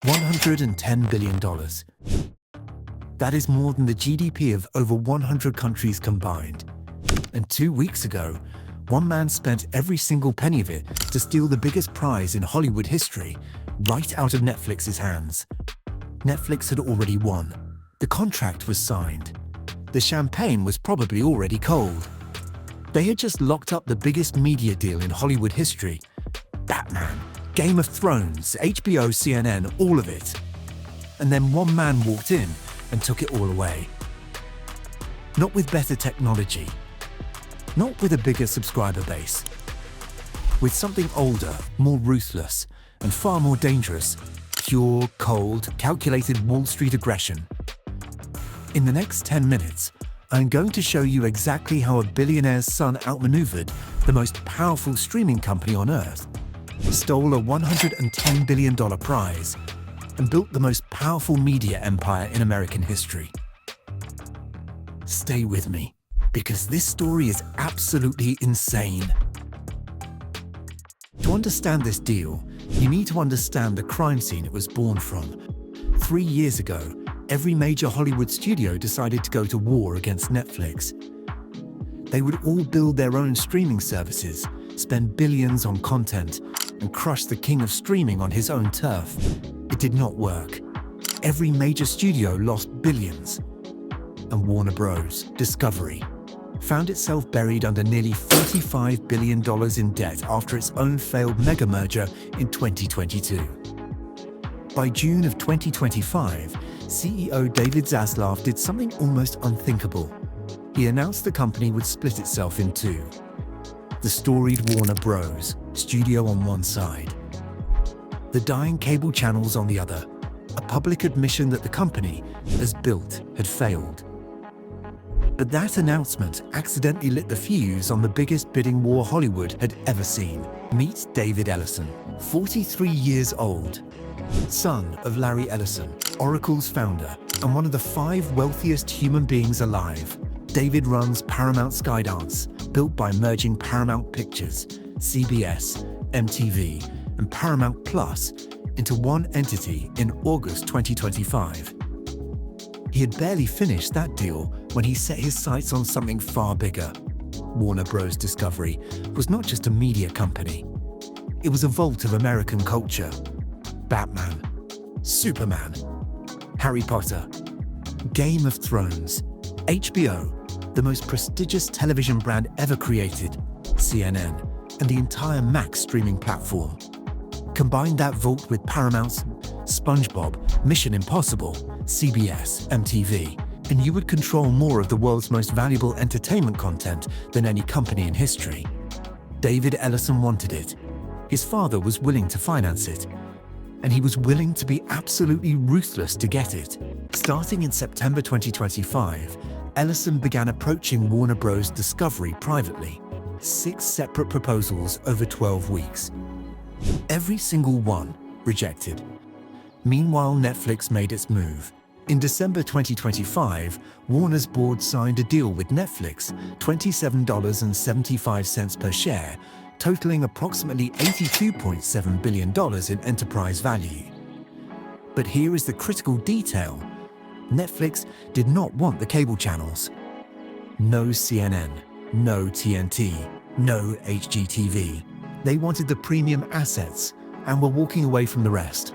$110 billion. That is more than the GDP of over 100 countries combined. And 2 weeks ago, one man spent every single penny of it to steal the biggest prize in Hollywood history right out of Netflix's hands. Netflix had already won. The contract was signed. The champagne was probably already cold. They had just locked up the biggest media deal in Hollywood history. Batman, Game of Thrones, HBO, CNN, all of it. And then one man walked in and took it all away. Not with better technology. Not with a bigger subscriber base. With something older, more ruthless, and far more dangerous. Pure, cold, calculated Wall Street aggression. In the next 10 minutes, I'm going to show you exactly how a billionaire's son outmaneuvered the most powerful streaming company on earth, stole a $110 billion prize, and built the most powerful media empire in American history. Stay with me, because this story is absolutely insane. To understand this deal, you need to understand the crime scene it was born from. 3 years ago, every major Hollywood studio decided to go to war against Netflix. They would all build their own streaming services, spend billions on content, and crush the king of streaming on his own turf. It did not work. Every major studio lost billions. And Warner Bros. Discovery found itself buried under nearly $45 billion in debt after its own failed mega merger in 2022. By June of 2025, CEO David Zaslav did something almost unthinkable. He announced the company would split itself in two. The storied Warner Bros. Studio on one side, the dying cable channels on the other, a public admission that the company, as built, had failed. But that announcement accidentally lit the fuse on the biggest bidding war Hollywood had ever seen. Meet David Ellison, 43 years old, son of Larry Ellison, Oracle's founder, and one of the 5 wealthiest human beings alive. David runs Paramount Skydance, built by merging Paramount Pictures, CBS, MTV, and Paramount Plus into one entity in August 2025. He had barely finished that deal when he set his sights on something far bigger. Warner Bros. Discovery was not just a media company. It was a vault of American culture. Batman, Superman, Harry Potter, Game of Thrones, HBO, the most prestigious television brand ever created, CNN, and the entire Max streaming platform. Combine that vault with Paramount's SpongeBob, Mission Impossible, CBS, MTV, and you would control more of the world's most valuable entertainment content than any company in history. David Ellison wanted it. His father was willing to finance it, and he was willing to be absolutely ruthless to get it. Starting in September 2025, Ellison began approaching Warner Bros. Discovery privately. 6 separate proposals over 12 weeks. Every single one rejected. Meanwhile, Netflix made its move. In December 2025, Warner's board signed a deal with Netflix, $27.75 per share, totaling approximately $82.7 billion in enterprise value. But here is the critical detail. Netflix did not want the cable channels. No CNN, no TNT, no HGTV. They wanted the premium assets and were walking away from the rest.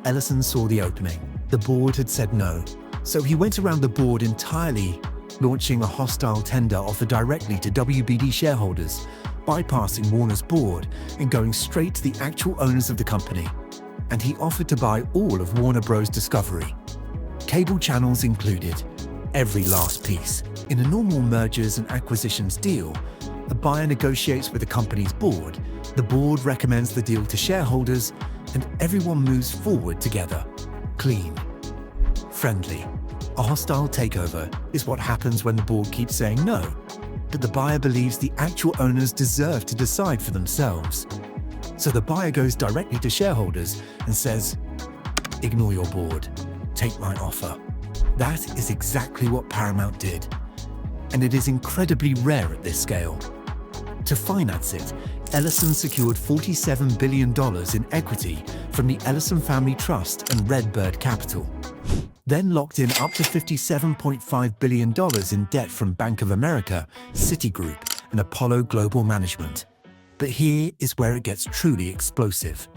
Ellison saw the opening. The board had said no, so he went around the board entirely, launching a hostile tender offer directly to WBD shareholders, bypassing Warner's board and going straight to the actual owners of the company. And he offered to buy all of Warner Bros. Discovery. Cable channels included, every last piece. In a normal mergers and acquisitions deal, a buyer negotiates with the company's board, the board recommends the deal to shareholders, and everyone moves forward together. Clean. Friendly. A hostile takeover is what happens when the board keeps saying no, but the buyer believes the actual owners deserve to decide for themselves. So the buyer goes directly to shareholders and says, "Ignore your board. Take my offer." That is exactly what Paramount did. And it is incredibly rare at this scale. To finance it, Ellison secured $47 billion in equity from the Ellison Family Trust and Redbird Capital. Then locked in up to $57.5 billion in debt from Bank of America, Citigroup, and Apollo Global Management. But here is where it gets truly explosive.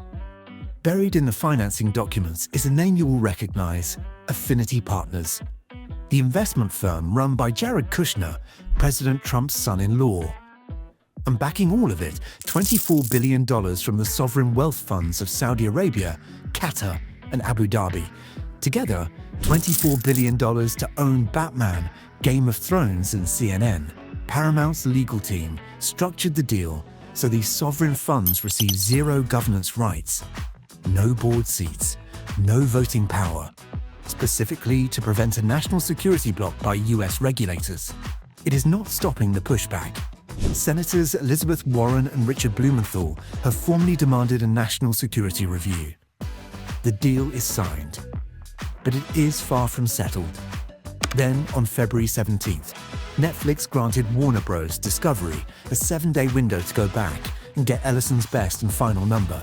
Buried in the financing documents is a name you will recognize: Affinity Partners, the investment firm run by Jared Kushner, President Trump's son-in-law. And backing all of it, $24 billion from the sovereign wealth funds of Saudi Arabia, Qatar, and Abu Dhabi. Together, $24 billion to own Batman, Game of Thrones, and CNN. Paramount's legal team structured the deal so these sovereign funds receive zero governance rights, no board seats, no voting power, specifically to prevent a national security block by US regulators. It is not stopping the pushback. Senators Elizabeth Warren and Richard Blumenthal have formally demanded a national security review. The deal is signed, but it is far from settled. Then, on February 17th, Netflix granted Warner Bros. Discovery a 7-day window to go back and get Ellison's best and final number.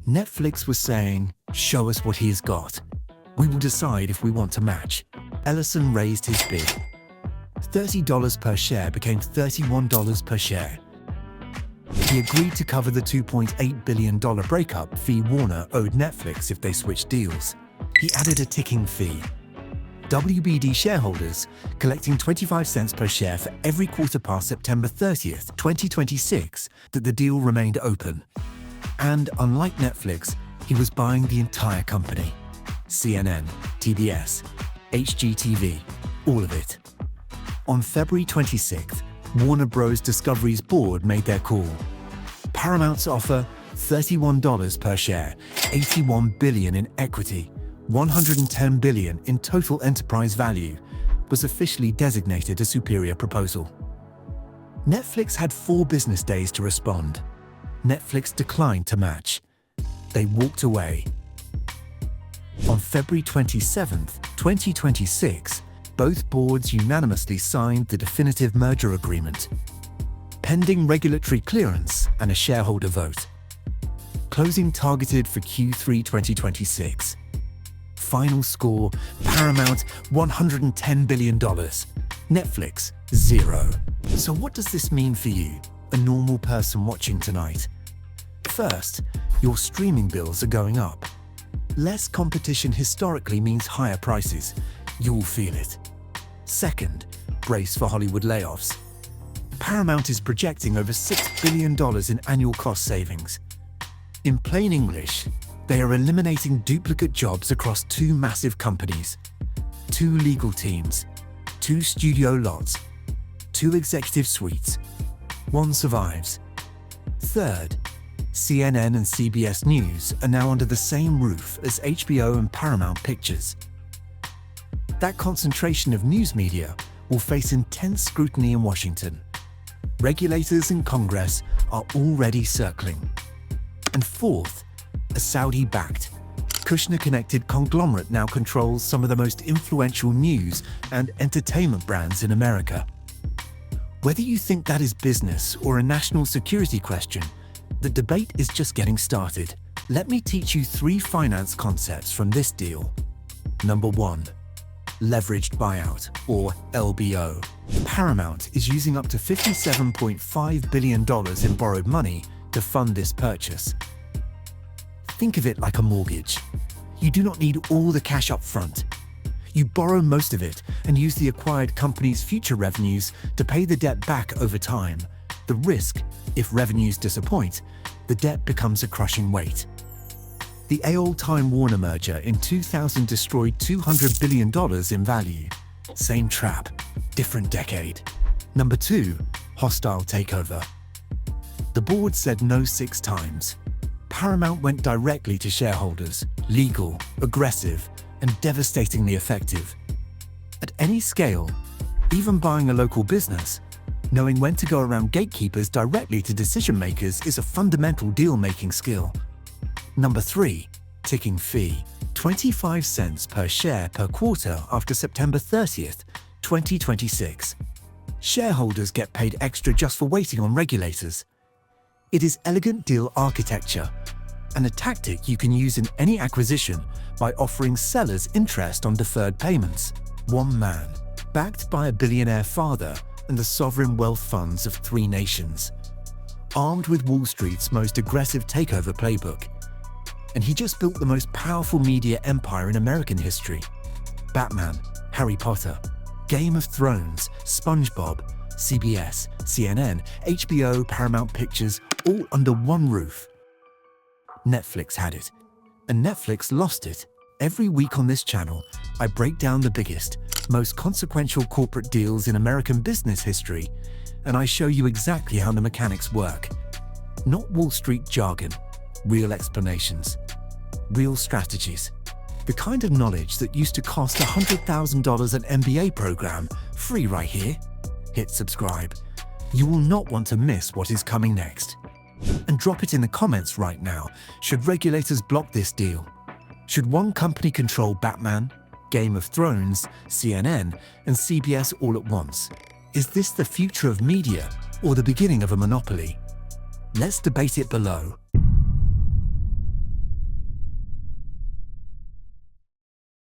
Netflix was saying, "Show us what he's got. We will decide if we want to match." Ellison raised his bid. $30 per share became $31 per share. He agreed to cover the $2.8 billion breakup fee Warner owed Netflix if they switched deals. He added a ticking fee. WBD shareholders collecting 25 cents per share for every quarter past September 30th, 2026 that the deal remained open. And unlike Netflix, he was buying the entire company. CNN, TBS, HGTV, all of it. On February 26th, Warner Bros. Discovery's board made their call. Paramount's offer, $31 per share, $81 billion in equity, $110 billion in total enterprise value, was officially designated a superior proposal. Netflix had 4 business days to respond. Netflix declined to match. They walked away. On February 27th, 2026, both boards unanimously signed the definitive merger agreement, pending regulatory clearance and a shareholder vote. Closing targeted for Q3 2026. Final score: Paramount $110 billion, Netflix $0. So what does this mean for you, a normal person watching tonight? First, your streaming bills are going up. Less competition historically means higher prices. You'll feel it. Second, brace for Hollywood layoffs. Paramount is projecting over $6 billion in annual cost savings. In plain English, they are eliminating duplicate jobs across 2 massive companies, 2 legal teams, 2 studio lots, 2 executive suites. 1 survives. Third, CNN and CBS News are now under the same roof as HBO and Paramount Pictures. That concentration of news media will face intense scrutiny in Washington. Regulators and Congress are already circling. And fourth, a Saudi-backed, Kushner-connected conglomerate now controls some of the most influential news and entertainment brands in America. Whether you think that is business or a national security question, the debate is just getting started. Let me teach you 3 finance concepts from this deal. Number 1. Leveraged buyout, or LBO. Paramount is using up to $57.5 billion in borrowed money to fund this purchase. Think of it like a mortgage. You do not need all the cash up front. You borrow most of it and use the acquired company's future revenues to pay the debt back over time. The risk, if revenues disappoint, the debt becomes a crushing weight. The Time Warner merger in 2000 destroyed $200 billion in value. Same trap, different decade. Number 2, hostile takeover. The board said no 6 times. Paramount went directly to shareholders, legal, aggressive, and devastatingly effective. At any scale, even buying a local business, knowing when to go around gatekeepers directly to decision makers is a fundamental deal-making skill. Number 3, ticking fee. 25 cents per share per quarter after September 30th, 2026. Shareholders get paid extra just for waiting on regulators. It is elegant deal architecture. and a tactic you can use in any acquisition by offering sellers interest on deferred payments. One man, backed by a billionaire father and the sovereign wealth funds of 3 nations, armed with Wall Street's most aggressive takeover playbook. And he just built the most powerful media empire in American history. Batman, Harry Potter, Game of Thrones, SpongeBob, CBS, CNN, HBO, Paramount Pictures, all under one roof. Netflix had it, and Netflix lost it. Every week on this channel, I break down the biggest, most consequential corporate deals in American business history, and I show you exactly how the mechanics work. Not Wall Street jargon, real explanations, real strategies. The kind of knowledge that used to cost $100,000 an MBA program, free right here. Hit subscribe. You will not want to miss what is coming next. And drop it in the comments right now. Should regulators block this deal? Should one company control Batman, Game of Thrones, CNN, and CBS all at once? Is this the future of media or the beginning of a monopoly? Let's debate it below.